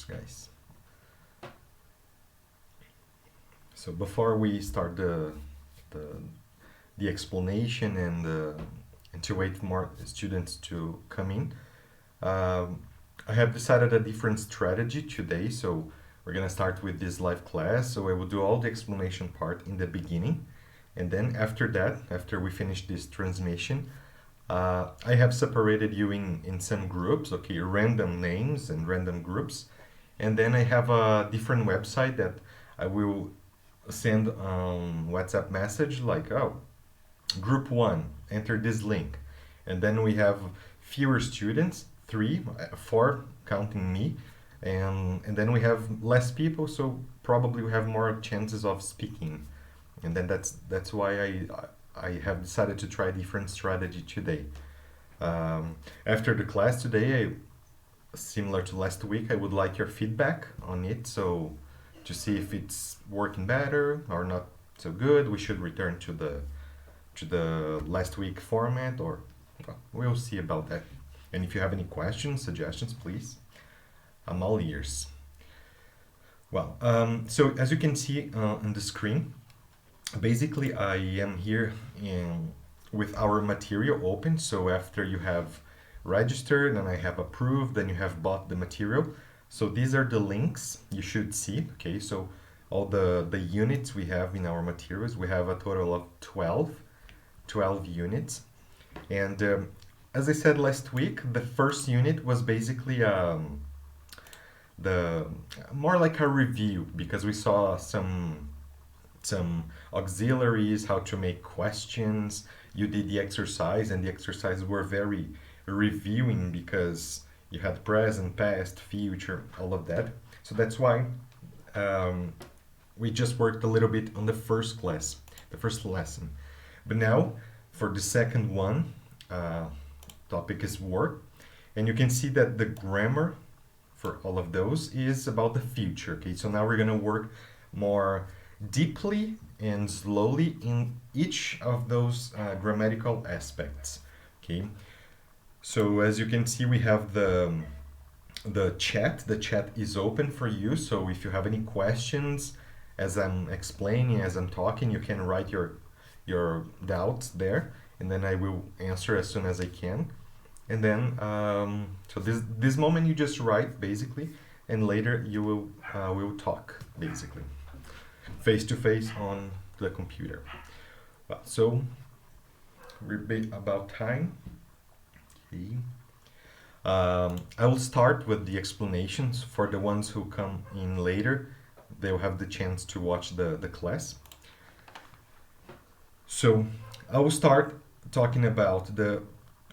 guys. So before we start the, the explanation and to wait for more students to come in, I have decided a different strategy today. So we're gonna start with this live class. So I will do all the explanation part in the beginning, and then after that, after we finish this transmission, I have separated you in some groups, okay, random names and random groups. And then I have a different website that I will send WhatsApp message like, oh, group one, enter this link. And then we have fewer students, 3, 4, counting me. And then we have less people, so probably we have more chances of speaking. And then that's why I have decided to try a different strategy today. After the class today, similar to last week, I would like your feedback on it. So to see if it's working better or not so good, we should return to the last week format, or well, we'll see about that. And if you have any questions, suggestions, please, I'm all ears. Well, so as you can see on the screen, basically I am here with our material open. So after you have registered and I have approved, then you have bought the material. So these are the links you should see. Okay, so all the units we have in our materials, we have a total of 12 units. And as I said last week, the first unit was basically the more like a review, because we saw some auxiliaries, how to make questions. You did the exercise, and the exercises were very reviewing because you had present, past, future, all of that. So that's why we just worked a little bit on the first class, the first lesson. But now for the second one, topic is work, and you can see that the grammar for all of those is about the future. Okay, so now we're gonna work more deeply and slowly in each of those grammatical aspects. Okay, so as you can see, we have the chat. The chat is open for you, so if you have any questions as I'm explaining, as I'm talking, you can write your doubts there, and then I will answer as soon as I can. And then so this moment you just write basically, and later you will talk basically face to face on the computer. Well, so we're about time. Okay. I will start with the explanations. For the ones who come in later, they'll have the chance to watch the class. So I will start talking about the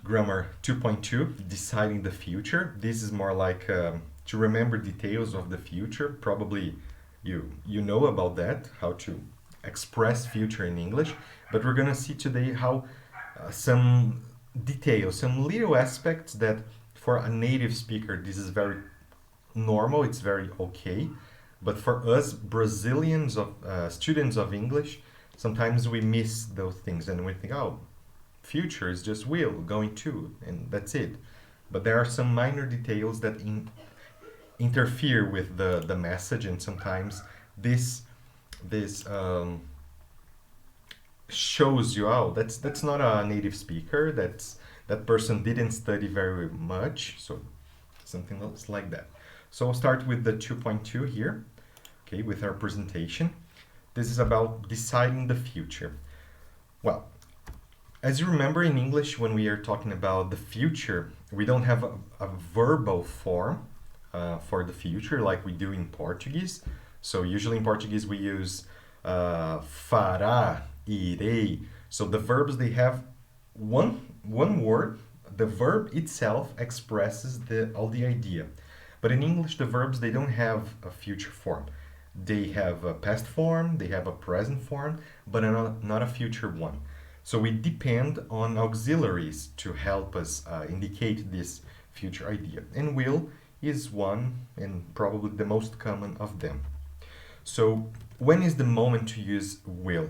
grammar 2.2, deciding the future. This is more like to remember details of the future. Probably you know about that, how to express future in English, but we're gonna see today how some details, some little aspects that for a native speaker this is very normal, it's very okay, but for us Brazilians of students of English, sometimes we miss those things and we think, oh, future is just will, going to, and that's it. But there are some minor details that interfere with the message, and sometimes this shows you, oh, that's not a native speaker, that person didn't study very much, so something else like that. So I'll start with the 2.2 here, okay, with our presentation. This is about deciding the future. Well, as you remember, in English, when we are talking about the future, we don't have a verbal form for the future like we do in Portuguese. So usually in Portuguese we use fará, irei. So the verbs, they have one word. The verb itself expresses all the idea. But in English, the verbs, they don't have a future form. They have a past form, they have a present form, but not a future one. So we depend on auxiliaries to help us indicate this future idea. And will is one, and probably the most common of them. So when is the moment to use will?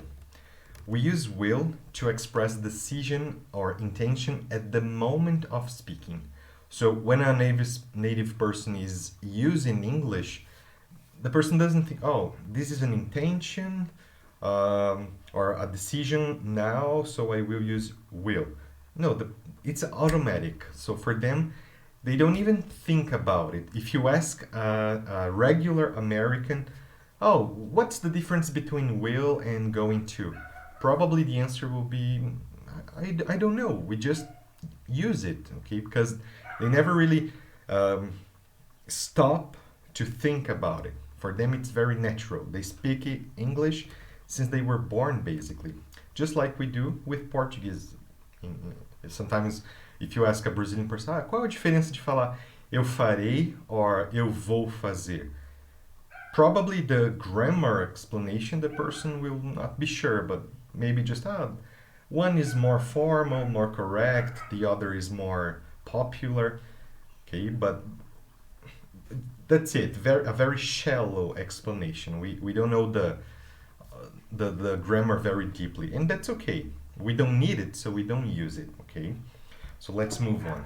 We use will to express decision or intention at the moment of speaking. So when a native person is using English, the person doesn't think, oh, this is an intention or a decision now, so I will use will. No, it's automatic. So for them, they don't even think about it. If you ask a regular American, oh, what's the difference between will and going to? Probably the answer will be, I don't know. We just use it, okay? Because they never really stop to think about it. For them, it's very natural. They speak English since they were born, basically. Just like we do with Portuguese. Sometimes, if you ask a Brazilian person, qual a diferença de falar eu farei or eu vou fazer? Probably the grammar explanation, the person will not be sure, but maybe just, one is more formal, more correct, the other is more popular. Okay, but that's it. A very shallow explanation. We don't know the grammar very deeply, and that's okay. We don't need it, so we don't use it. Okay, so let's move on.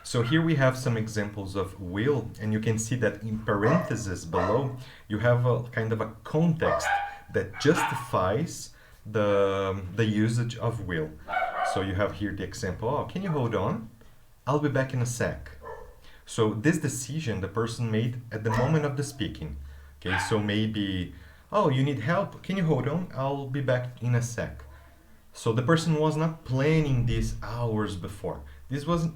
So here we have some examples of will, and you can see that in parentheses below you have a kind of a context that justifies the usage of will. So you have here the example, oh, can you hold on? I'll be back in a sec. So this decision the person made at the moment of the speaking. Okay, so maybe, oh, you need help? Can you hold on? I'll be back in a sec. So the person was not planning this hours before. This was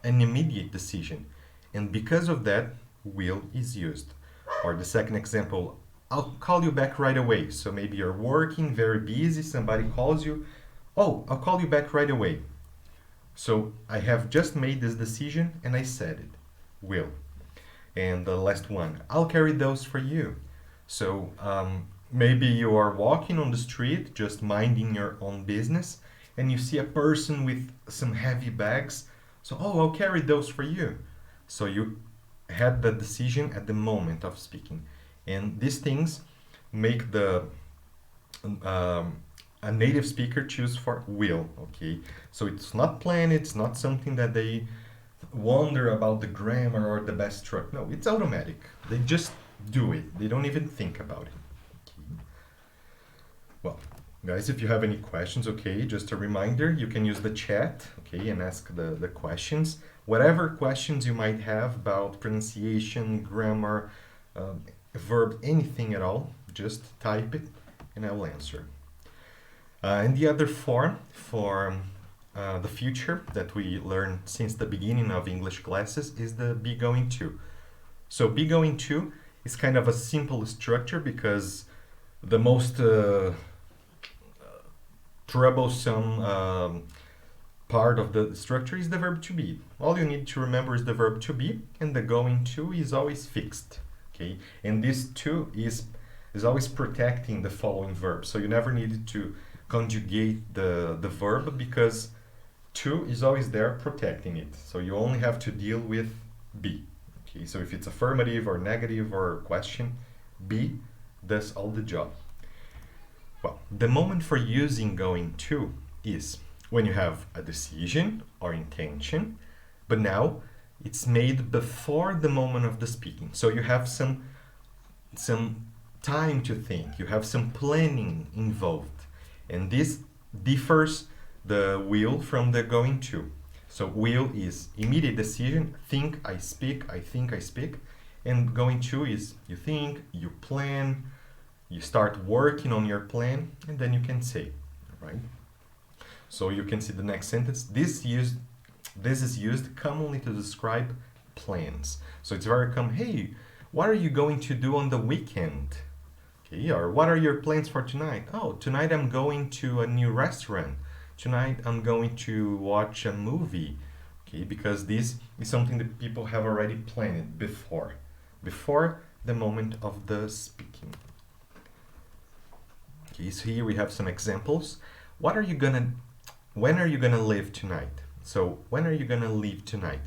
an immediate decision. And because of that, will is used. Or the second example, I'll call you back right away. So maybe you're working, very busy, somebody calls you. Oh, I'll call you back right away. So I have just made this decision and I said it. Will. And the last one, I'll carry those for you. So maybe you are walking on the street, just minding your own business, and you see a person with some heavy bags. So, oh, I'll carry those for you. So you had the decision at the moment of speaking. And these things make a native speaker choose for will, okay? So it's not planned, it's not something that they wonder about the grammar or the best structure. No, it's automatic. They just do it. They don't even think about it. Okay. Well, guys, if you have any questions, okay, just a reminder, you can use the chat, okay, and ask the questions. Whatever questions you might have about pronunciation, grammar, verb, anything at all, just type it and I will answer. And the other form for the future that we learned since the beginning of English classes is the be going to. So be going to is kind of a simple structure because the most troublesome part of the structure is the verb to be. All you need to remember is the verb to be, and the going to is always fixed. Okay, and this to is always protecting the following verb. So you never need to conjugate the verb because to is always there protecting it. So you only have to deal with be. Okay, so if it's affirmative or negative or question, be does all the job. Well, the moment for using going to is when you have a decision or intention, but now it's made before the moment of the speaking. So you have some time to think, you have some planning involved. And this differs the will from the going to. So will is immediate decision, think, I speak, I think, I speak. And going to is you think, you plan, you start working on your plan, and then you can say, right? So you can see the next sentence. This is used commonly to describe plans. So it's very common, hey, what are you going to do on the weekend? Okay, or what are your plans for tonight? Oh, tonight I'm going to a new restaurant. Tonight I'm going to watch a movie. Okay, because this is something that people have already planned before the moment of the speaking. Okay, so here we have some examples. When are you gonna leave tonight? So when are you gonna leave tonight?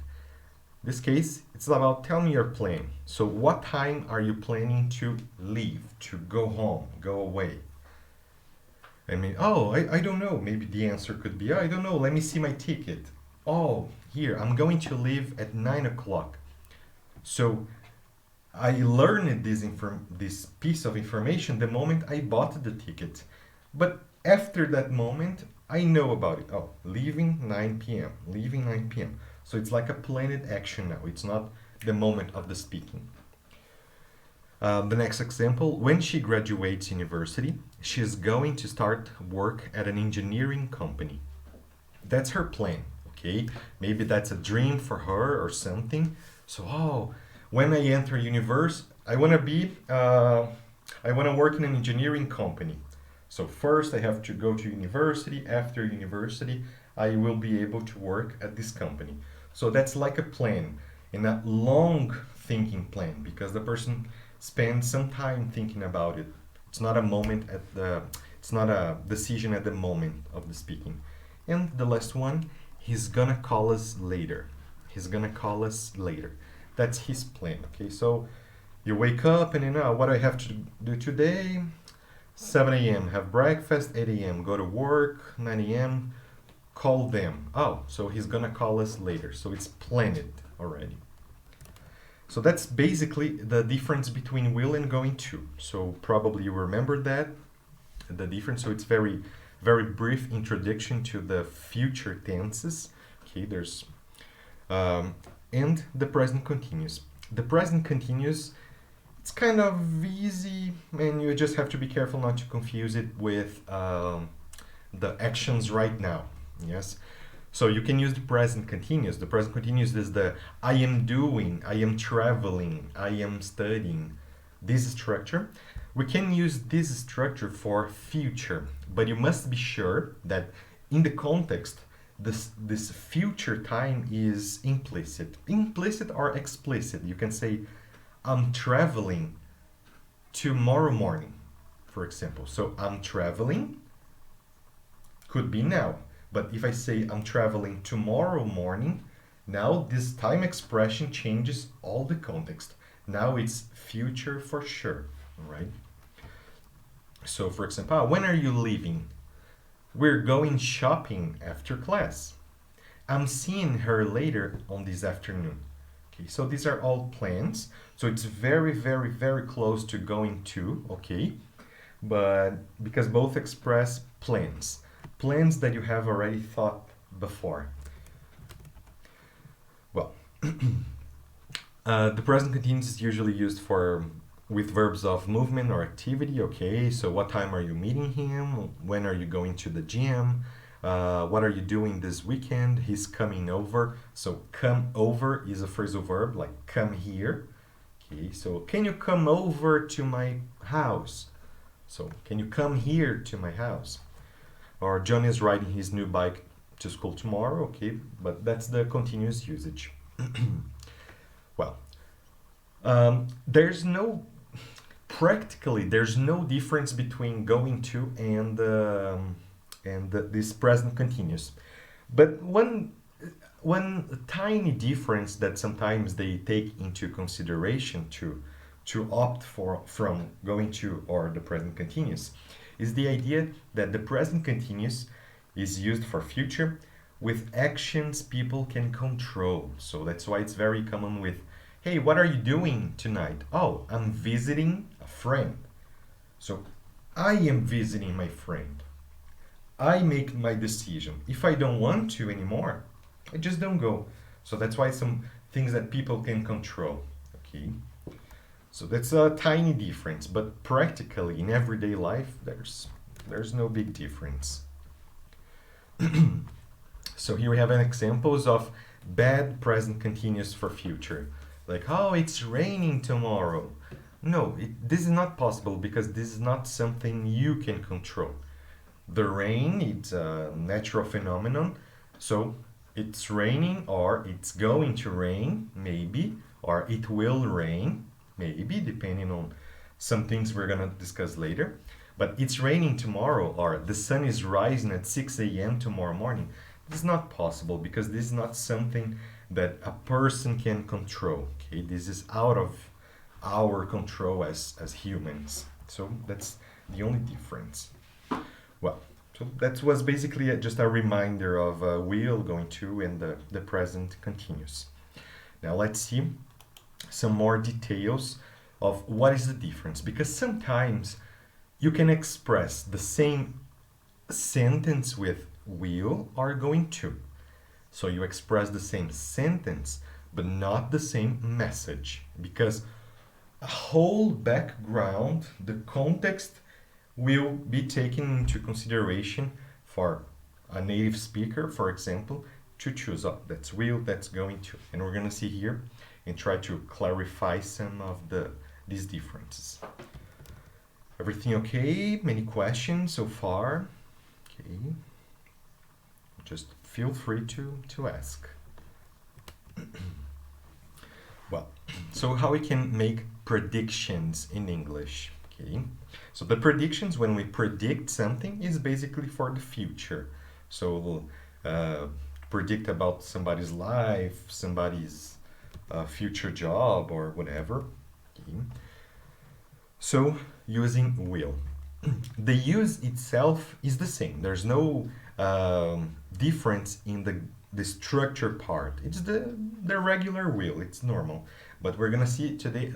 In this case, it's about tell me your plan. So what time are you planning to leave, to go home, go away? I mean, oh, I don't know. Maybe the answer could be, I don't know. Let me see my ticket. oh, here, I'm going to leave at 9 o'clock. So I learned this piece of information the moment I bought the ticket. But after that moment, I know about it. Oh, leaving 9 p.m., leaving 9 p.m. So it's like a planned action now. It's not the moment of the speaking. The next example, when she graduates university, she's going to start work at an engineering company. That's her plan, okay? Maybe that's a dream for her or something. So, oh, when I enter university, I want to work in an engineering company. So first I have to go to university. After university, I will be able to work at this company. So that's like a plan, and a long thinking plan, because the person spends some time thinking about it. It's not a moment at the, it's not a decision at the moment of the speaking. And the last one, he's gonna call us later. He's gonna call us later. That's his plan. Okay, so you wake up and you know what I have to do today. 7 a.m. have breakfast. 8 a.m. go to work. 9 a.m. call them. Oh, so he's gonna call us later. So it's planned already. So that's basically the difference between will and going to. So probably you remember that, the difference. So it's very, very brief introduction to the future tenses. Okay, there's and the present continuous. The present continuous, it's kind of easy, and you just have to be careful not to confuse it with the actions right now. Yes. So you can use the present continuous. The present continuous is the I am doing, I am traveling, I am studying. This structure. We can use this structure for future, but you must be sure that in the context, this future time is implicit. Implicit or explicit. You can say, I'm traveling tomorrow morning, for example. So I'm traveling could be now. But if I say I'm traveling tomorrow morning, now this time expression changes all the context. Now it's future for sure, right? So for example, when are you leaving? We're going shopping after class. I'm seeing her later on this afternoon. Okay, so these are all plans. So it's very, very, very close to going to, okay? But because both express plans. Plans that you have already thought before. Well, the present continuous is usually used for with verbs of movement or activity. Okay, so what time are you meeting him? When are you going to the gym? What are you doing this weekend? He's coming over. So come over is a phrasal verb, like come here. Okay, so can you come over to my house? So can you come here to my house? Or John is riding his new bike to school tomorrow. Okay, but that's the continuous usage. Well, there's no difference between going to and this present continuous. But one tiny difference that sometimes they take into consideration to opt for from going to or the present continuous is the idea that the present continuous is used for future with actions people can control. So that's why it's very common with, hey, what are you doing tonight? Oh, I'm visiting a friend. So I am visiting my friend. I make my decision. If I don't want to anymore, I just don't go. So that's why some things that people can control. Okay. So that's a tiny difference, but practically in everyday life, there's no big difference. So here we have an examples of bad present continuous for future. Like, oh, it's raining tomorrow. No, this is not possible because this is not something you can control. The rain, it's a natural phenomenon. So it's raining, or it's going to rain, maybe, or it will rain, maybe, depending on some things we're going to discuss later. But it's raining tomorrow, or the sun is rising at 6 a.m. tomorrow morning. This is not possible because this is not something that a person can control. Okay, this is out of our control as humans. So that's the only difference. Well, So that was basically just a reminder of will, going to, and the present continuous. Now let's see some more details of what is the difference, because sometimes you can express the same sentence with will or going to. So you express the same sentence but not the same message, because a whole background, the context, will be taken into consideration for a native speaker, for example, to choose, oh, that's will, that's going to. And we're going to see here and try to clarify some of these differences. Everything okay? Many questions so far? Okay. Just feel free to ask. Well, so how we can make predictions in English? Okay. So the predictions, when we predict something, is basically for the future. So predict about somebody's life, somebody's future job or whatever. Okay. So using will. The use itself is the same. There's no difference in the structure part. It's the regular will. It's normal. But we're gonna see today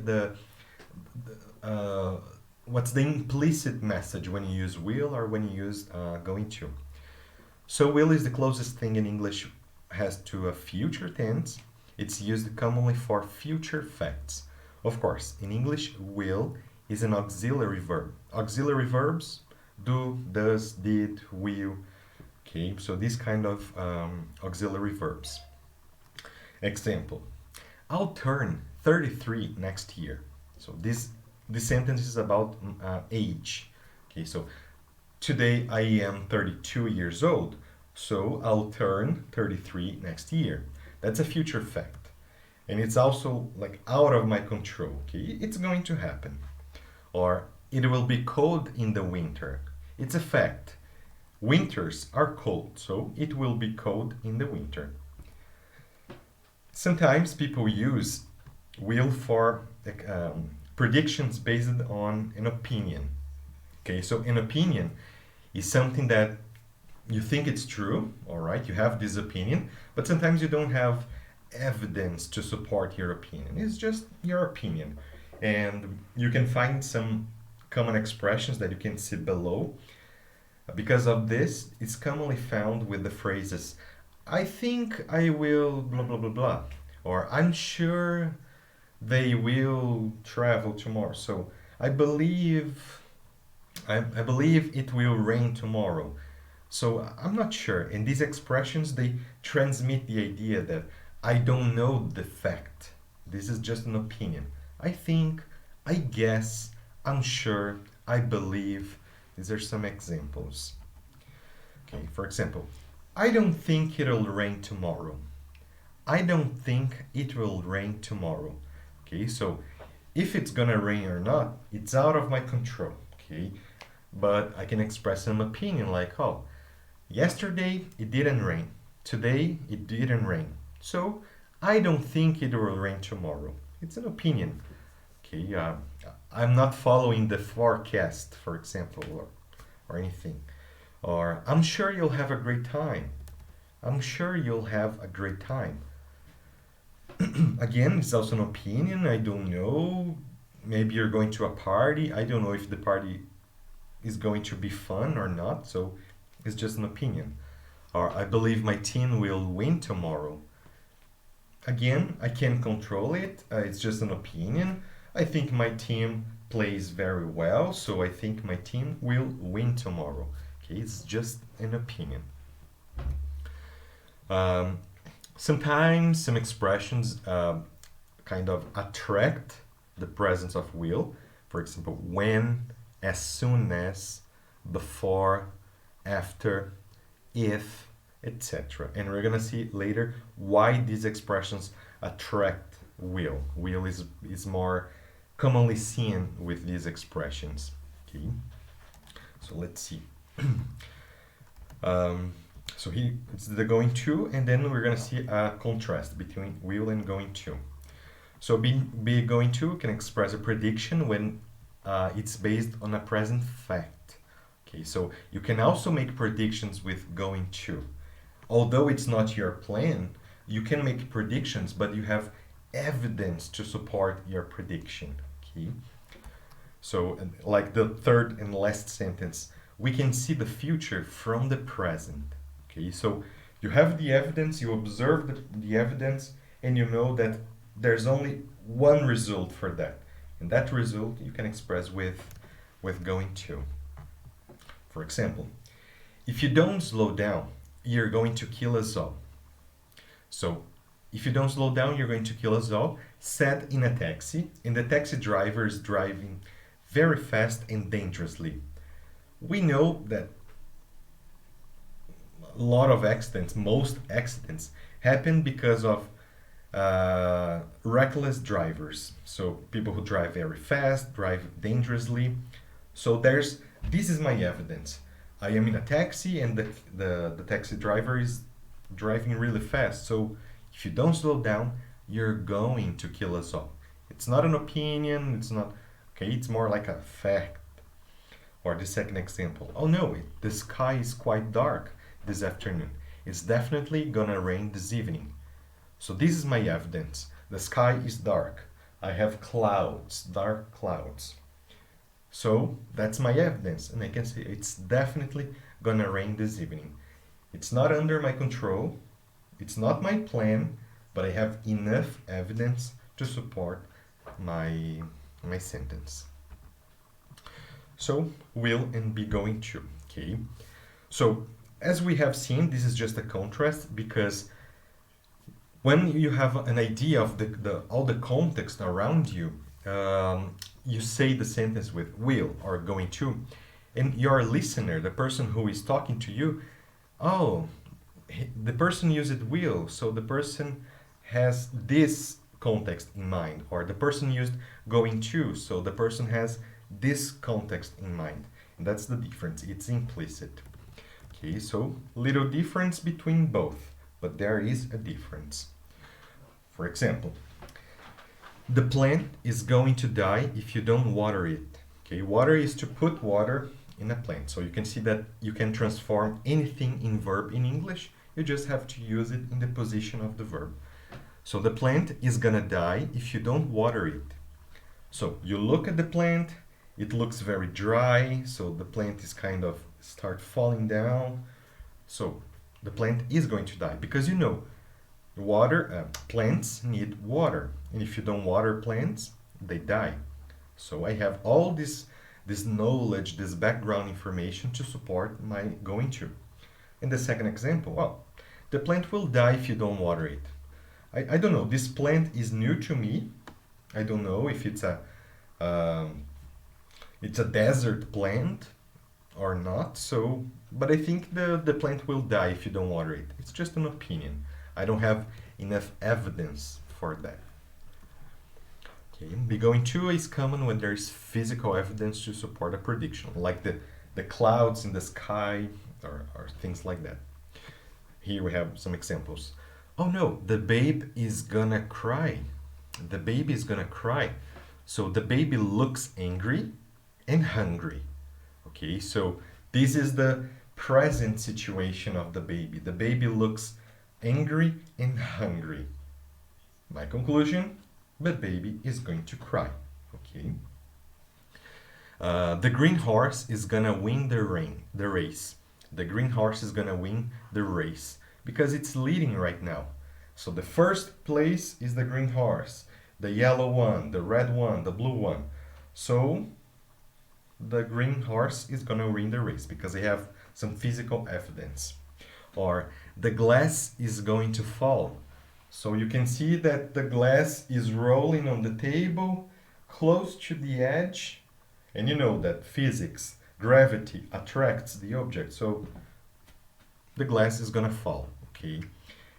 what's the implicit message when you use will or when you use going to. So will is the closest thing in English has to a future tense. It's used commonly for future facts. Of course, in English, will is an auxiliary verb. Auxiliary verbs, do, does, did, will. Okay, so these kind of auxiliary verbs. Example, I'll turn 33 next year. So this sentence is about age. Okay, so today I am 32 years old, so I'll turn 33 next year. That's a future fact. And it's also like out of my control. Okay, it's going to happen. Or it will be cold in the winter. It's a fact. Winters are cold, so it will be cold in the winter. Sometimes people use will for predictions based on an opinion. Okay, so an opinion is something that you think it's true, all right, you have this opinion, but sometimes you don't have evidence to support your opinion. It's just your opinion. And you can find some common expressions that you can see below. Because of this, it's commonly found with the phrases, I think I will blah blah blah blah, or I'm sure they will travel tomorrow. So I believe it will rain tomorrow. So I'm not sure. And these expressions, they transmit the idea that I don't know the fact. This is just an opinion. I think, I guess, I'm sure, I believe. These are some examples. Okay, for example, I don't think it'll rain tomorrow. I don't think it will rain tomorrow. Okay, so if it's gonna rain or not, it's out of my control. Okay, but I can express some opinion like, oh, yesterday it didn't rain. Today it didn't rain. So I don't think it will rain tomorrow. It's an opinion. Okay, I'm not following the forecast, for example, or anything. Or I'm sure you'll have a great time. I'm sure you'll have a great time. Again, it's also an opinion. I don't know. Maybe you're going to a party. I don't know if the party is going to be fun or not. So it's just an opinion. Or I believe my team will win tomorrow. Again, I can't control it. It's just an opinion. I think my team plays very well, so I think my team will win tomorrow. Okay, it's just an opinion. Sometimes some expressions kind of attract the presence of will. For example, when, as soon as, before, after, if, etc. And we're gonna see later why these expressions attract will. Will is more commonly seen with these expressions. Okay, so let's see. So here it's the going to, and then we're gonna see a contrast between will and going to. So be going to can express a prediction when it's based on a present fact. Okay, so you can also make predictions with going to. Although it's not your plan, you can make predictions, but you have evidence to support your prediction. Okay, so like the third and last sentence, we can see the future from the present. Okay, so you have the evidence, you observe the evidence, and you know that there's only one result for that. And that result you can express with going to. For example, if you don't slow down, you're going to kill us all. So, if you don't slow down, you're going to kill us all, said in a taxi, and the taxi driver is driving very fast and dangerously. We know that a lot of accidents, most accidents, happen because of reckless drivers. So people who drive very fast, drive dangerously. So this is my evidence. I am in a taxi and the taxi driver is driving really fast. So if you don't slow down, you're going to kill us all. It's not an opinion, it's not, okay, it's more like a fact. Or the second example, oh no, the sky is quite dark this afternoon. It's definitely gonna rain this evening. So this is my evidence. The sky is dark. I have clouds, dark clouds. So that's my evidence, and I can say it's definitely gonna rain this evening. It's not under my control, it's not my plan, but I have enough evidence to support my sentence. So will and be going to. Okay. So as we have seen, this is just a contrast because when you have an idea of all the context around you, you say the sentence with will or going to, and your listener, the person who is talking to you, oh, the person used will, so the person has this context in mind, or the person used going to, so the person has this context in mind. And that's the difference, it's implicit. Okay, so little difference between both, but there is a difference. For example, the plant is going to die if you don't water it. Okay, water is to put water in a plant. So you can see that you can transform anything in verb in English. You just have to use it in the position of the verb. So the plant is gonna die if you don't water it. So you look at the plant, it looks very dry, so the plant is kind of start falling down. So the plant is going to die because you know plants need water, and if you don't water plants, they die. So I have all this knowledge, this background information to support my going to. In the second example, well, the plant will die if you don't water it. I don't know, this plant is new to me. I don't know if it's a desert plant or not, so, but I think the plant will die if you don't water it. It's just an opinion. I don't have enough evidence for that. Okay, be going to is common when there is physical evidence to support a prediction, like the clouds in the sky or things like that. Here we have some examples. Oh no, the babe is gonna cry. The baby is gonna cry. So the baby looks angry and hungry. Okay, so this is the present situation of the baby. The baby looks angry and hungry. My conclusion, the baby is going to cry. Okay. The green horse is gonna win the race. The green horse is gonna win the race because it's leading right now. So the first place is the green horse, the yellow one, the red one, the blue one. So the green horse is gonna win the race because they have some physical evidence. Or the glass is going to fall. So you can see that the glass is rolling on the table close to the edge, and you know that physics, gravity attracts the object, so the glass is gonna fall. Okay,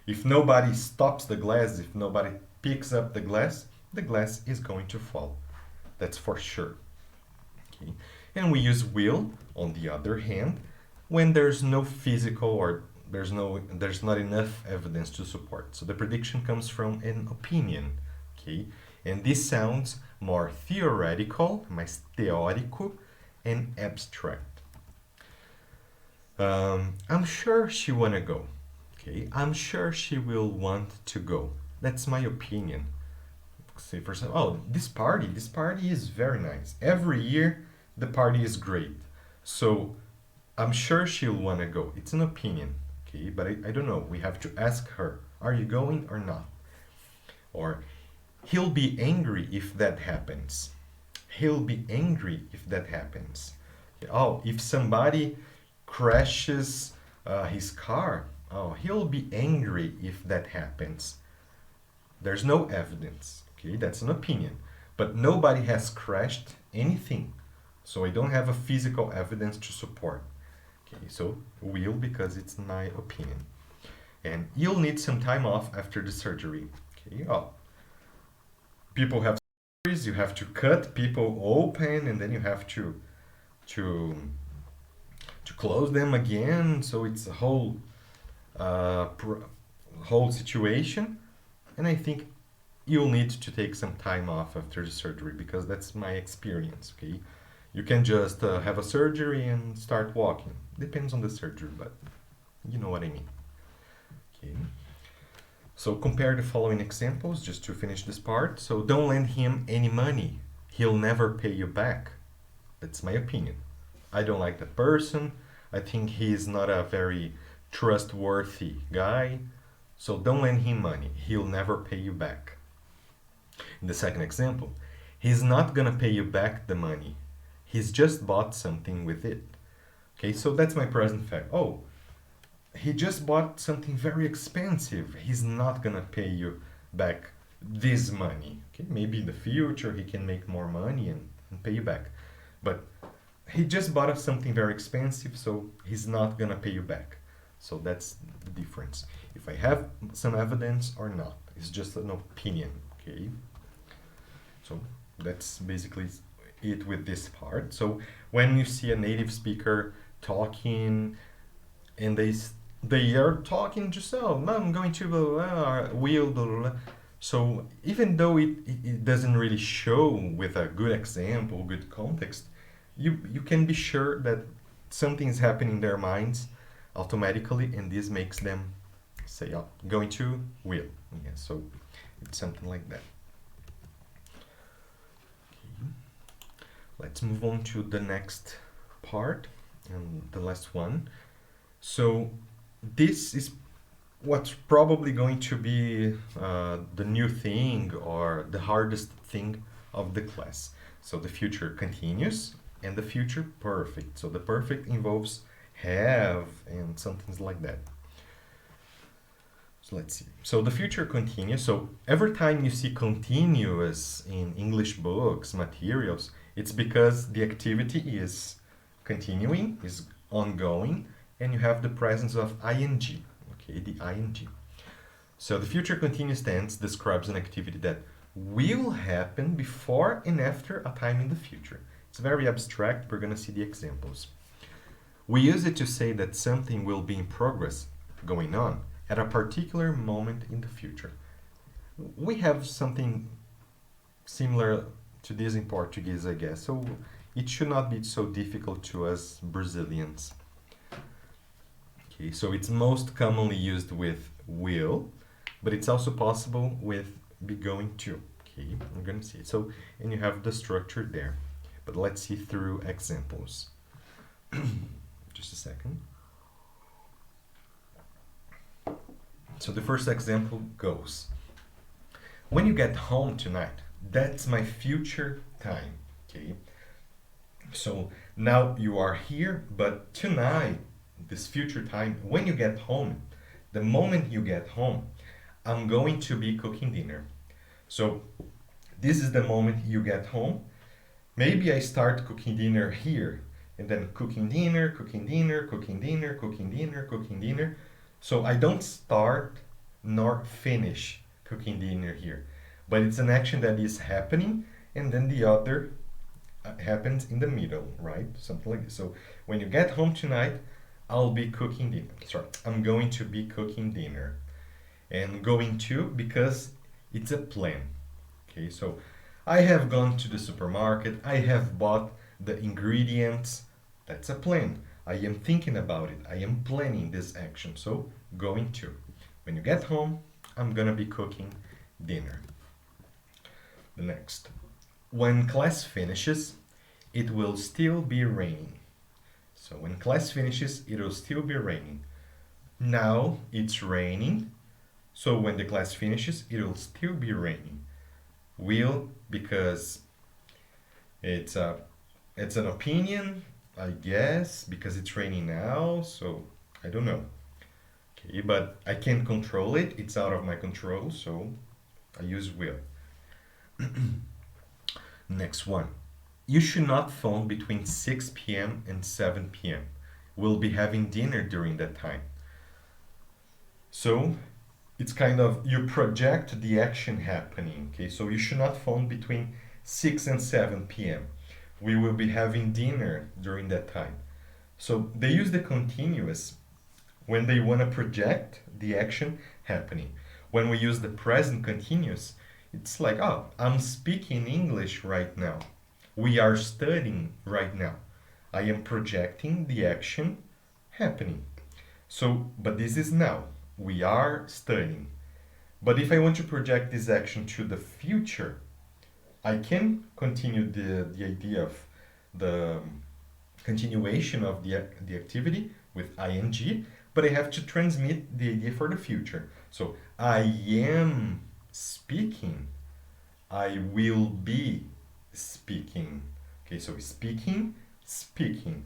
if nobody stops the glass, if nobody picks up the glass is going to fall. That's for sure. Okay, and we use will on the other hand when there's no physical or there's not enough evidence to support. So the prediction comes from an opinion. Okay, and this sounds more theoretical, mais teórico, and abstract. I'm sure she wanna go. Okay, I'm sure she will want to go. That's my opinion. Say for example, oh, this party is very nice. Every year, the party is great. So I'm sure she'll wanna go. It's an opinion, okay? But I don't know. We have to ask her, are you going or not? Or he'll be angry if that happens. He'll be angry if that happens. Oh, if somebody crashes his car, oh, he'll be angry if that happens. There's no evidence, okay? That's an opinion. But nobody has crashed anything. So I don't have a physical evidence to support. Okay, so will because it's my opinion. And you'll need some time off after the surgery. Okay, oh, people have surgeries, you have to cut people open and then you have to to close them again. So it's a uh, whole situation. And I think you'll need to take some time off after the surgery because that's my experience. Okay, you can just have a surgery and start walking. Depends on the surgery, but you know what I mean. Okay. So compare the following examples just to finish this part. So don't lend him any money. He'll never pay you back. That's my opinion. I don't like that person. I think he's not a very trustworthy guy. So don't lend him money. He'll never pay you back. In the second example, he's not gonna pay you back the money. He's just bought something with it. Okay, so that's my present fact. Oh, he just bought something very expensive. He's not gonna pay you back this money. Okay, maybe in the future he can make more money and pay you back. But he just bought something very expensive, so he's not gonna pay you back. So that's the difference. If I have some evidence or not, it's just an opinion. Okay. So that's basically it with this part. So when you see a native speaker talking and they are talking just, oh, I'm going to blah, blah, blah, will blah, blah, blah. So even though it doesn't really show with a good example, good context, you can be sure that something is happening in their minds automatically, and this makes them say, oh, going to will. Yeah, so it's something like that. Okay. Let's move on to the next part and the last one. So this is what's probably going to be the new thing or the hardest thing of the class. So the future continuous and the future perfect. So the perfect involves have and some things like that. So let's see. So the future continuous. So every time you see continuous in English books, materials, it's because the activity is continuing, is ongoing, and you have the presence of ing. Okay, the ing. So the future continuous tense describes an activity that will happen before and after a time in the future. It's very abstract. We're going to see the examples. We use it to say that something will be in progress, going on, at a particular moment in the future. We have something similar to this in Portuguese, I guess, so it should not be so difficult to us Brazilians. Okay, so it's most commonly used with will, but it's also possible with be going to. Okay, I'm going to see it. So, and you have the structure there. But let's see through examples. Just a second. So the first example goes, when you get home tonight, that's my future time. Okay. So now you are here, but tonight, this future time, when you get home, the moment you get home, I'm going to be cooking dinner. So this is the moment you get home. Maybe I start cooking dinner here, and then cooking dinner, cooking dinner, cooking dinner, cooking dinner, cooking dinner. So I don't start nor finish cooking dinner here, but it's an action that is happening, and then the other happens in the middle, right? Something like this. So when you get home tonight, I'll be cooking dinner. Sorry, I'm going to be cooking dinner. And going to because it's a plan. Okay, so I have gone to the supermarket, I have bought the ingredients. That's a plan. I am thinking about it. I am planning this action. So going to. When you get home, I'm gonna be cooking dinner. The next. When class finishes, it will still be raining. So when class finishes, it will still be raining. Now it's raining. So when the class finishes, it will still be raining. Will, because it's an opinion, I guess, because it's raining now, so I don't know. Okay, but I can't control it. It's out of my control, so I use will. Next one. You should not phone between 6 p.m. and 7 p.m. We'll be having dinner during that time. So it's kind of you project the action happening. Okay, so you should not phone between 6 and 7 p.m. We will be having dinner during that time. So they use the continuous when they want to project the action happening. When we use the present continuous, it's like, oh, I'm speaking English right now. We are studying right now. I am projecting the action happening. So, but this is now. We are studying. But if I want to project this action to the future, I can continue the idea of the continuation of the activity with ing, but I have to transmit the idea for the future. So I am speaking. I will be speaking. Okay, so speaking, speaking.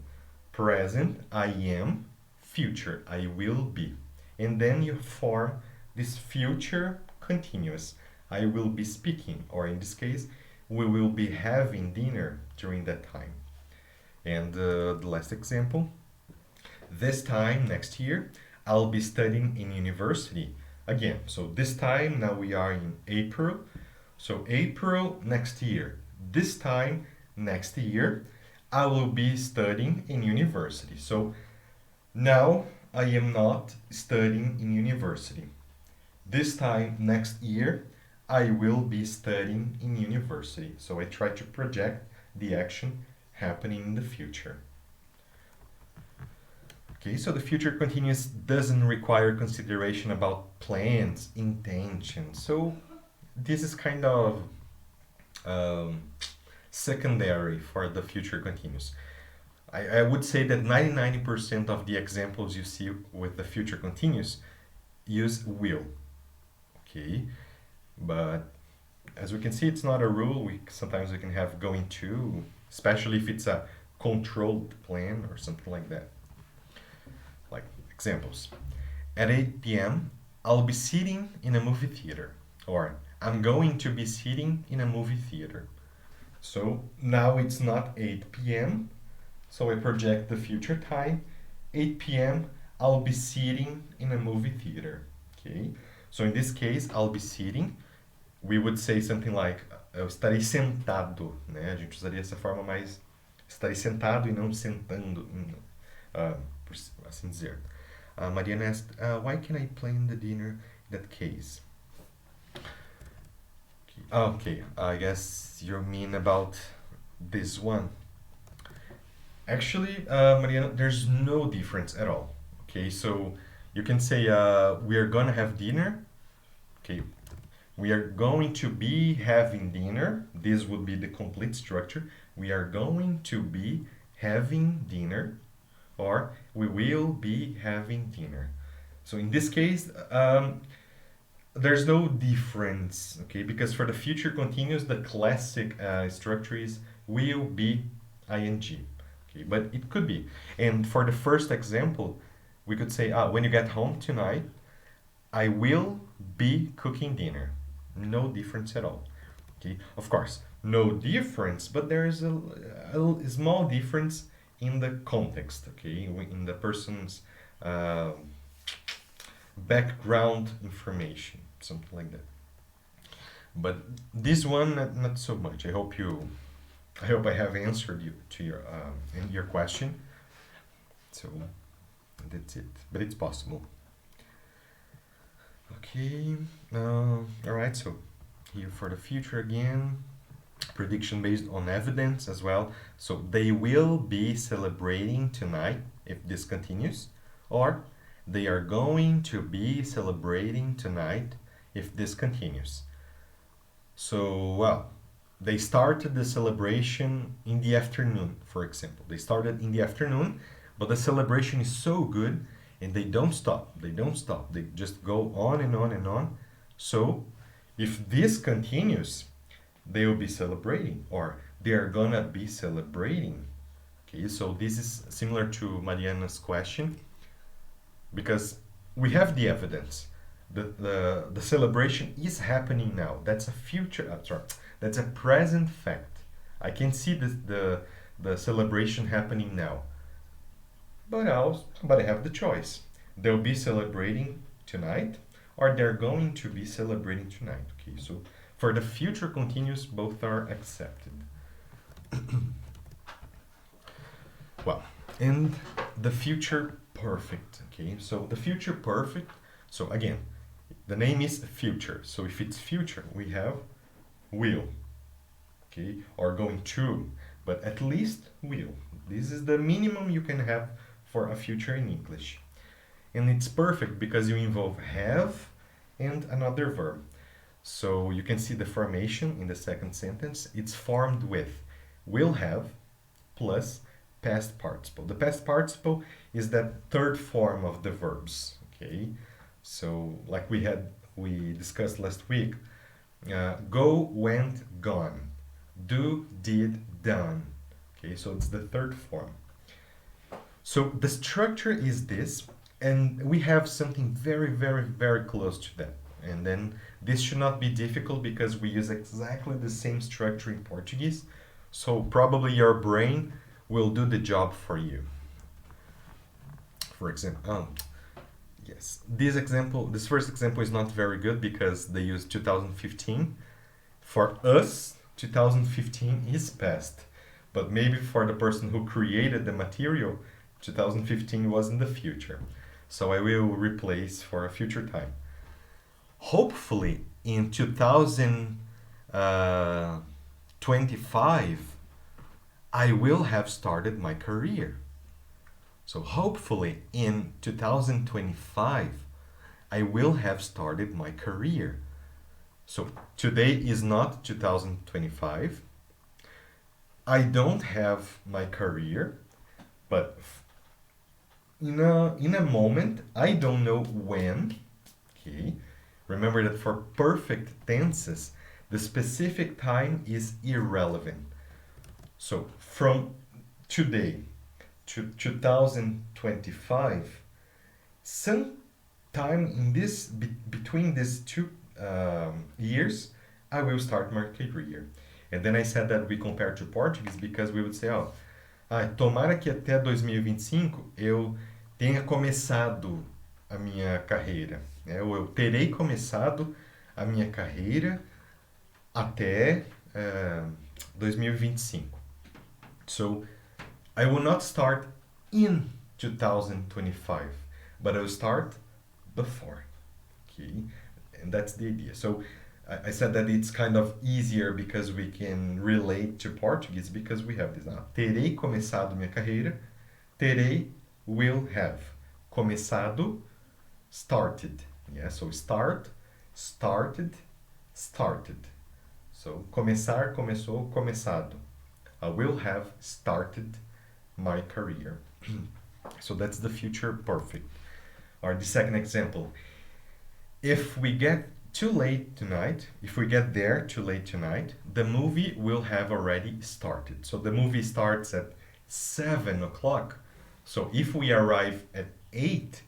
Present, I am. Future, I will be. And then you form this future continuous. I will be speaking, or in this case, we will be having dinner during that time. And the last example, this time next year, I'll be studying in university again. So this time, now we are in April. So April next year. This time next year, I will be studying in university. So now I am not studying in university. This time next year, I will be studying in university. So I try to project the action happening in the future. Okay, so the future continuous doesn't require consideration about plans, intentions. So this is kind of secondary for the future continuous. I would say that 99% of the examples you see with the future continuous use will. Okay, but as we can see, it's not a rule. Sometimes we can have going to, especially if it's a controlled plan or something like that. Like examples. At 8 p.m., I'll be sitting in a movie theater. Or I'm going to be sitting in a movie theater. So now it's not 8 p.m., so I project the future time. 8 p.m., I'll be sitting in a movie theater. Okay? So in this case, I'll be sitting. We would say something like, eu estarei sentado, né? A gente usaria essa forma mais, estarei sentado e não sentando, por assim dizer. Mariana asked, why can I plan the dinner in that case? Okay, I guess you mean about this one. Actually, Mariana, there's no difference at all. Okay, so you can say we are gonna have dinner. Okay, we are going to be having dinner. This would be the complete structure. We are going to be having dinner, or we will be having dinner. So in this case, there's no difference, okay? Because for the future continuous, the classic structure is will be ing. Okay, but it could be. And for the first example, we could say, when you get home tonight, I will be cooking dinner. No difference at all. Okay, of course, no difference, but there is a small difference in the context, okay, in the person's background information, something like that. But this one, not so much. I hope I have answered you to your question. So that's it. But it's possible. Okay. All right. So here for the future again, prediction based on evidence as well. So they will be celebrating tonight if this continues, or they are going to be celebrating tonight if this continues. So, well, they started the celebration in the afternoon, for example. They started in the afternoon, but the celebration is so good and they don't stop. They don't stop. They just go on and on and on. So, if this continues, they will be celebrating, or they are gonna be celebrating. Okay, so this is similar to Mariana's question because we have the evidence. The celebration is happening now. That's a future, sorry, that's a present fact. I can see the celebration happening now. But I have the choice. They'll be celebrating tonight, or they're going to be celebrating tonight. Okay, so for the future continuous, both are accepted. Well, and the future perfect. Okay, so the future perfect. So again, the name is future. So if it's future, we have will. Okay, or going to, but at least will. This is the minimum you can have for a future in English. And it's perfect because you involve have and another verb. So you can see the formation in the second sentence. It's formed with will have plus past participle. The past participle is that third form of the verbs. Okay, so like we discussed last week, go, went, gone, do, did, done. Okay, so it's the third form. So the structure is this, and we have something very, very, very close to that. And then this should not be difficult because we use exactly the same structure in Portuguese. So probably your brain will do the job for you. For example, yes, this first example is not very good because they use 2015. For us, 2015 is past, but maybe for the person who created the material, 2015 was in the future. So I will replace for a future time. Hopefully in 2025, I will have started my career. So hopefully in 2025, I will have started my career. So today is not 2025. I don't have my career, but in a moment, I don't know when. Okay. Remember that for perfect tenses, the specific time is irrelevant. So from today to 2025, some time in this between these two years, I will start my career. And then I said that we compare to Portuguese because we would say, tomara que até 2025 eu tenha começado a minha carreira, né? Ou eu terei começado a minha carreira até 2025. So I will not start in 2025, but I will start before. Okay, and that's the idea. So I said that it's kind of easier because we can relate to Portuguese because we have this. Terei começado minha carreira. Terei, will have. Começado, started. Yeah, so start, started, started. So começar, começou, começado. I will have started my career. So that's the future perfect. Or the second example. If we get too late tonight, if we get there too late tonight, the movie will have already started. So the movie starts at 7 o'clock. So if we arrive at 8,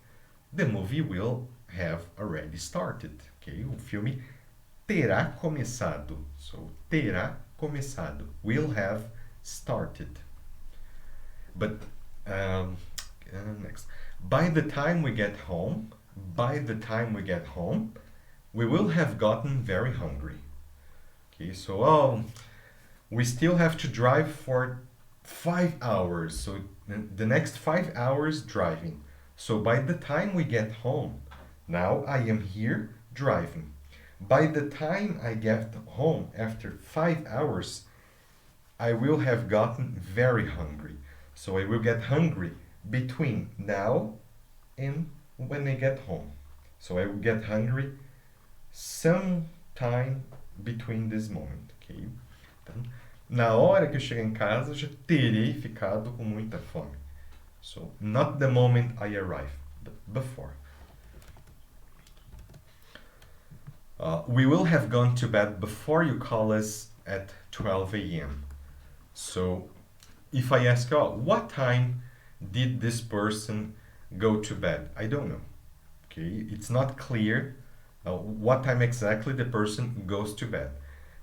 the movie will have already started. Okay, o filme terá começado. So terá começado. Will have started. But next. By the time we get home, we will have gotten very hungry. Okay, so we still have to drive for 5 hours. So the next 5 hours driving. So by the time we get home, now I am here driving. By the time I get home after 5 hours, I will have gotten very hungry. So I will get hungry between now and when I get home. So I will get hungry sometime between this moment, ok? Então, na hora que eu chegar em casa, eu já terei ficado com muita fome. So, not the moment I arrive, but before. We will have gone to bed before you call us at 12 a.m. So, if I ask, oh, what time did this person go to bed? I don't know. Okay, it's not clear what time exactly the person goes to bed.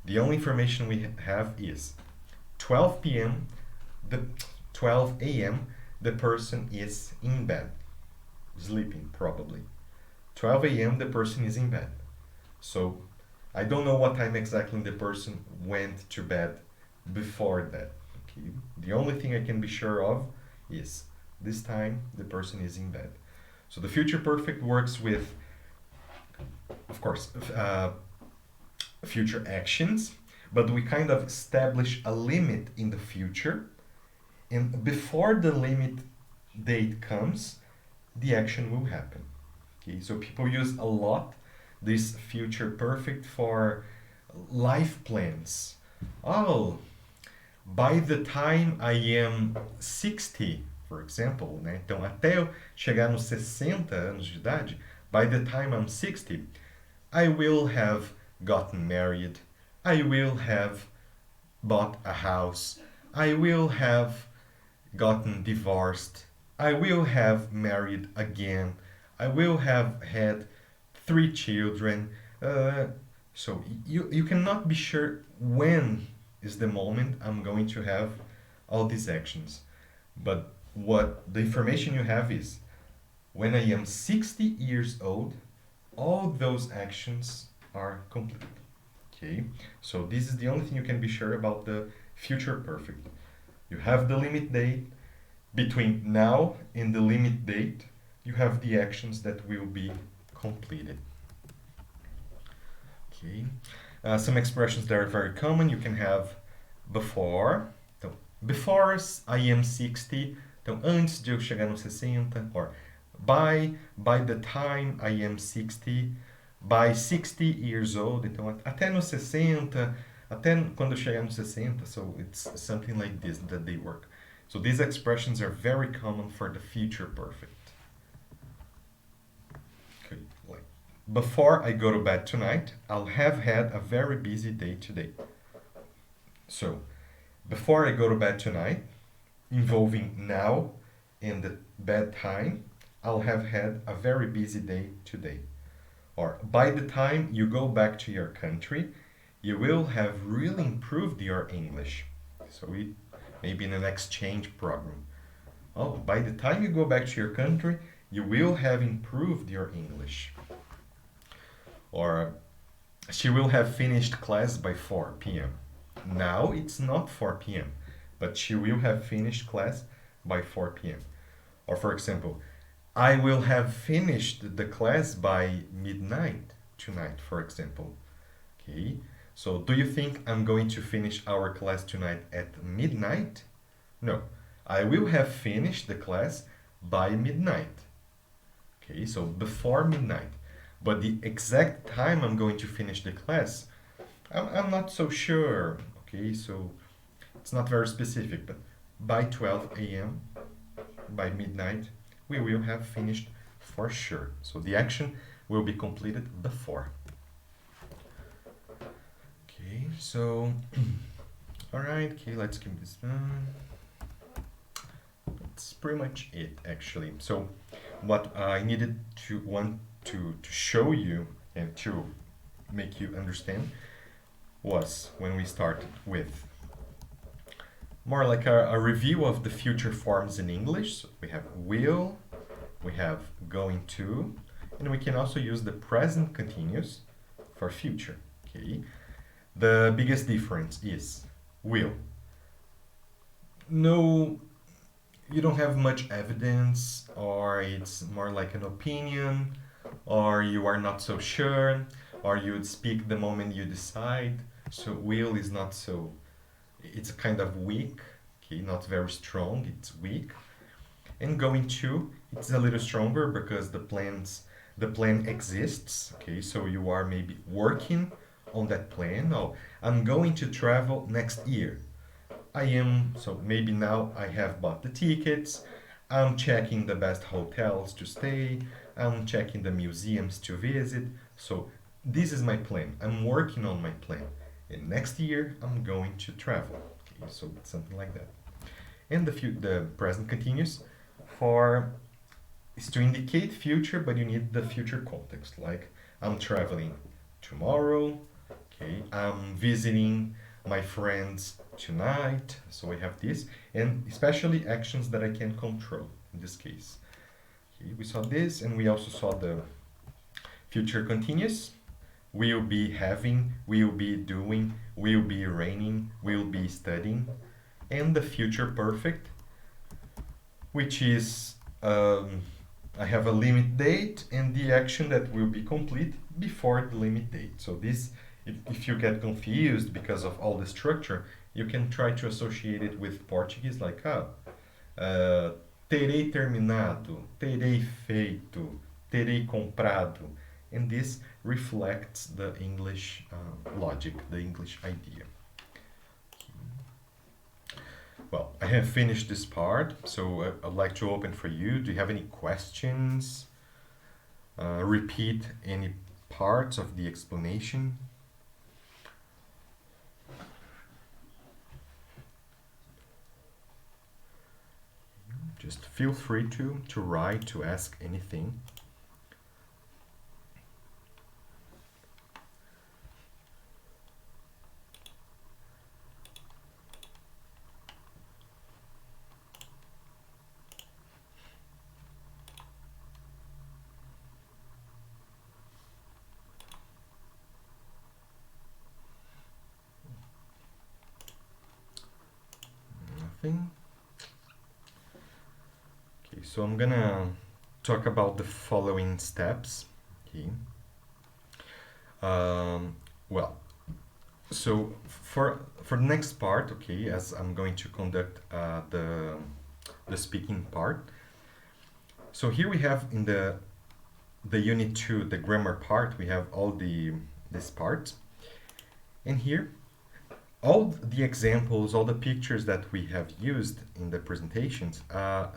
The only information we have is 12 p.m. the 12 a.m. the person is in bed, sleeping probably. 12 a.m. the person is in bed. So I don't know what time exactly the person went to bed before that. Okay? The only thing I can be sure of is this time the person is in bed. So the future perfect works with, of course, future actions, but we kind of establish a limit in the future, and before the limit date comes, the action will happen. Okay, so people use a lot this future perfect for life plans. Oh, by the time I am 60, for example, né? Então, até eu chegar nos 60 anos de idade, by the time I'm 60, I will have gotten married, I will have bought a house, I will have gotten divorced, I will have married again, I will have had 3 children. So you cannot be sure when is the moment I'm going to have all these actions. But what the information you have is when I am 60 years old, all those actions are complete. Okay, so this is the only thing you can be sure about the future perfect. You have the limit date. Between now and the limit date, you have the actions that will be completed. Okay, some expressions that are very common. You can have before. Então, before I am 60. Então, antes de eu chegar nos 60. Or by the time I am 60. By 60 years old. Então, até nos 60. Até quando eu chegar nos 60. So it's something like this that they work. So these expressions are very common for the future perfect. Okay, like before I go to bed tonight, I'll have had a very busy day today. So, before I go to bed tonight, involving now and the bedtime, I'll have had a very busy day today. Or, by the time you go back to your country, you will have really improved your English. So, maybe in an exchange program. Oh, by the time you go back to your country, you will have improved your English. Or, she will have finished class by 4 p.m. Now it's not 4 p.m., but she will have finished class by 4 p.m. Or, for example, I will have finished the class by midnight tonight, for example. Okay, so do you think I'm going to finish our class tonight at midnight? No, I will have finished the class by midnight. Okay, so before midnight. But the exact time I'm going to finish the class, I'm not so sure. Okay, so it's not very specific, but by 12 a.m., by midnight, we will have finished for sure. So the action will be completed before. Okay, so, all right, okay, let's keep this done. That's pretty much it, actually. So what I needed to show you and to make you understand was when we started with more like a review of the future forms in English. So we have will, we have going to, and we can also use the present continuous for future. Okay, the biggest difference is will. No, you don't have much evidence, or it's more like an opinion, or you are not so sure, or you would speak the moment you decide. So will is not so, it's kind of weak, okay, not very strong, it's weak. And going to, it's a little stronger because the plan exists. Okay, so you are maybe working on that plan. Oh, I'm going to travel next year. I am, so maybe now I have bought the tickets, I'm checking the best hotels to stay, I'm checking the museums to visit. So this is my plan. I'm working on my plan. And next year I'm going to travel. Okay, so something like that. And the present continuous for is to indicate future, but you need the future context. Like I'm traveling tomorrow. Okay, I'm visiting my friends tonight. So we have this, and especially actions that I can control in this case. Okay, we saw this, and we also saw the future continuous. Will be having, will be doing, will be raining, will be studying, and the future perfect, which is I have a limit date and the action that will be complete before the limit date. So this, if you get confused because of all the structure, you can try to associate it with Portuguese, like terei terminado, terei feito, terei comprado, and this reflects the English logic, the English idea. Well, I have finished this part, so I'd like to open for you. Do you have any questions? Repeat any parts of the explanation? Just feel free to write, to ask anything. Nothing. Okay, so I'm gonna talk about the following steps. Okay. Well, so for the next part, okay, as I'm going to conduct the speaking part. So here we have in the unit 2, the grammar part, we have all this part, and here all the examples, all the pictures that we have used in the presentations,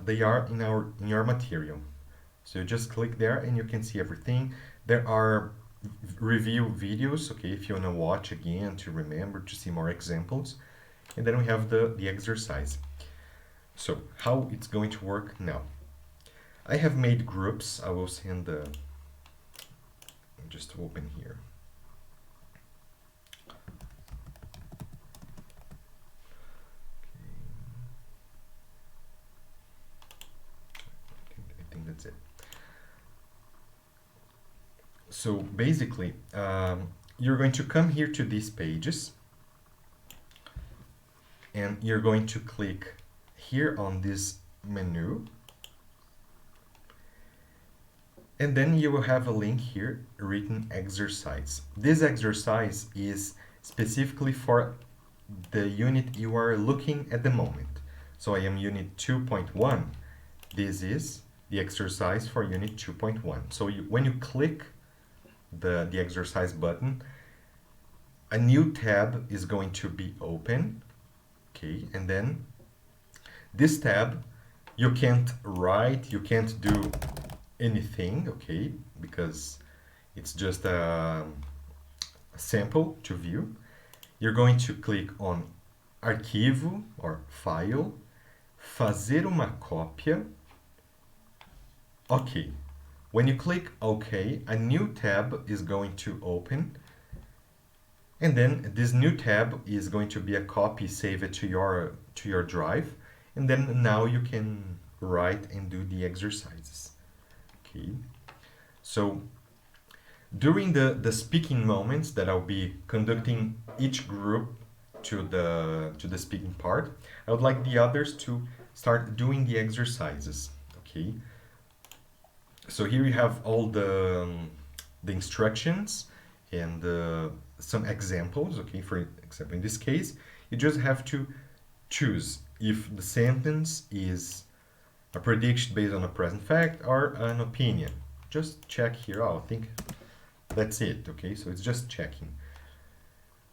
they are in your material. So you just click there and you can see everything. There are review videos, okay, if you want to watch again to remember, to see more examples. And then we have the exercise. So how it's going to work now. I have made groups. I will send the, just open here. I think that's it. So basically, you're going to come here to these pages and you're going to click here on this menu, and then you will have a link here, written exercise. This exercise is specifically for the unit you are looking at the moment. So I am unit 2.1. This is the exercise for unit 2.1. So when you click the exercise button, a new tab is going to be open. Okay, and then this tab, you can't write, you can't do anything, okay, because it's just a sample to view. You're going to click on arquivo or file, fazer uma cópia. Okay. When you click OK, a new tab is going to open, and then this new tab is going to be a copy saved to your drive, and then now you can write and do the exercises. Okay. So during the speaking moments that I'll be conducting each group to the speaking part, I would like the others to start doing the exercises. Okay. So here you have all the instructions and some examples. Okay, for example, in this case, you just have to choose if the sentence is a prediction based on a present fact, or an opinion. Just check here. Oh, I think that's it. Okay, so it's just checking.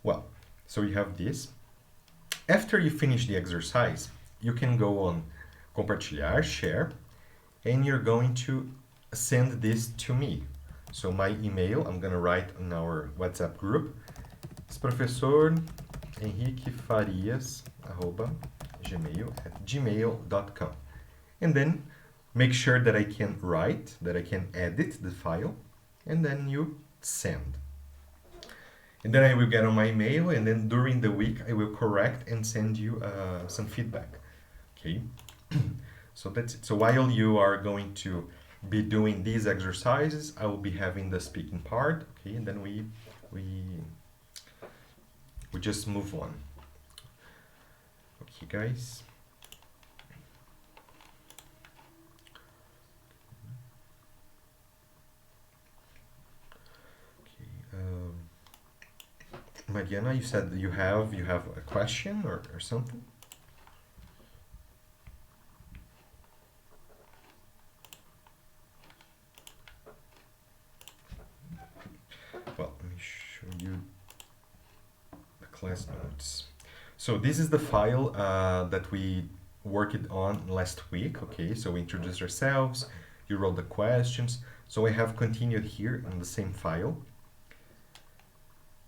Well, so you have this. After you finish the exercise, you can go on compartilhar, share, and you're going to send this to me. So my email, I'm going to write in our WhatsApp group, is professor Henrique Farias, gmail.com. And then make sure that I can write, that I can edit the file, and then you send. And then I will get on my email, and then during the week I will correct and send you some feedback. Okay, so that's it. So while you are going to be doing these exercises, I will be having the speaking part. Okay, and then we just move on. Okay, guys. Mariana, you said that you have a question or something? Well, let me show you the class notes. So this is the file that we worked on last week. Okay, so we introduced ourselves, you wrote the questions. So I have continued here in the same file.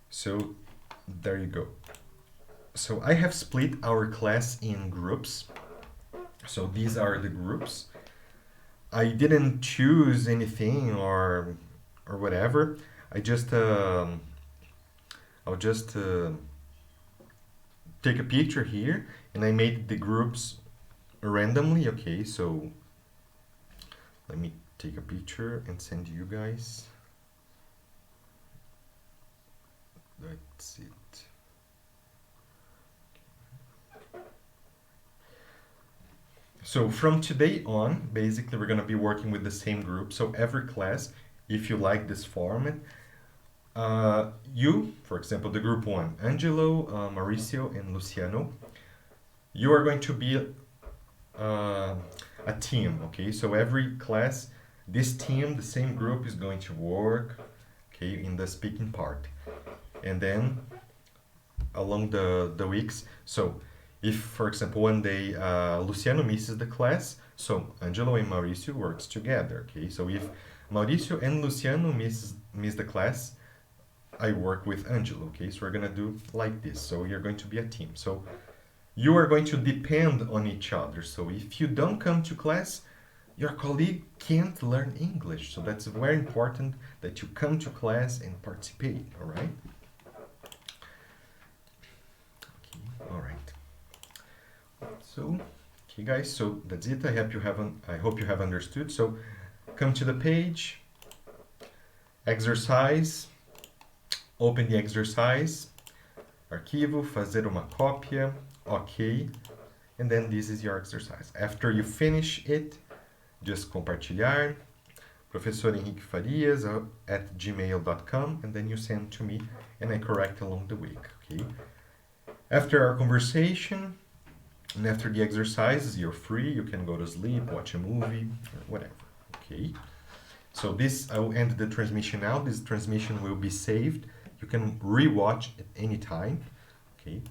So there you go. So I have split our class in groups. So these are the groups. I didn't choose anything or whatever. I'll just take a picture here, and I made the groups randomly. Okay, so let me take a picture and send you guys. That's it. So from today on, basically, we're going to be working with the same group. So every class, if you like this format, you, for example, the group 1, Angelo, Mauricio, and Luciano, you are going to be a team, okay? So every class, this team, the same group is going to work, okay, in the speaking part. And then along the weeks, so if, for example, one day Luciano misses the class, so Angelo and Mauricio works together, okay? So if Mauricio and Luciano miss the class, I work with Angelo, okay? So we're gonna do like this. So you're going to be a team. So you are going to depend on each other. So if you don't come to class, your colleague can't learn English. So that's very important that you come to class and participate, all right? Okay, all right. So, okay guys, so that's it. I hope you have understood. So come to the page, exercise, open the exercise, arquivo, fazer uma cópia, okay, and then this is your exercise. After you finish it, just compartilhar, Professor Henrique Farias at gmail.com, and then you send to me and I correct along the week, okay? After our conversation and after the exercises, you're free, you can go to sleep, watch a movie, or whatever, okay? So this, I will end the transmission now. This transmission will be saved. You can re-watch at any time, okay?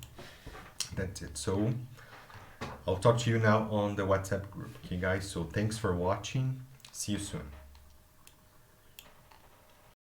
That's it. So I'll talk to you now on the WhatsApp group, okay guys? So thanks for watching. See you soon.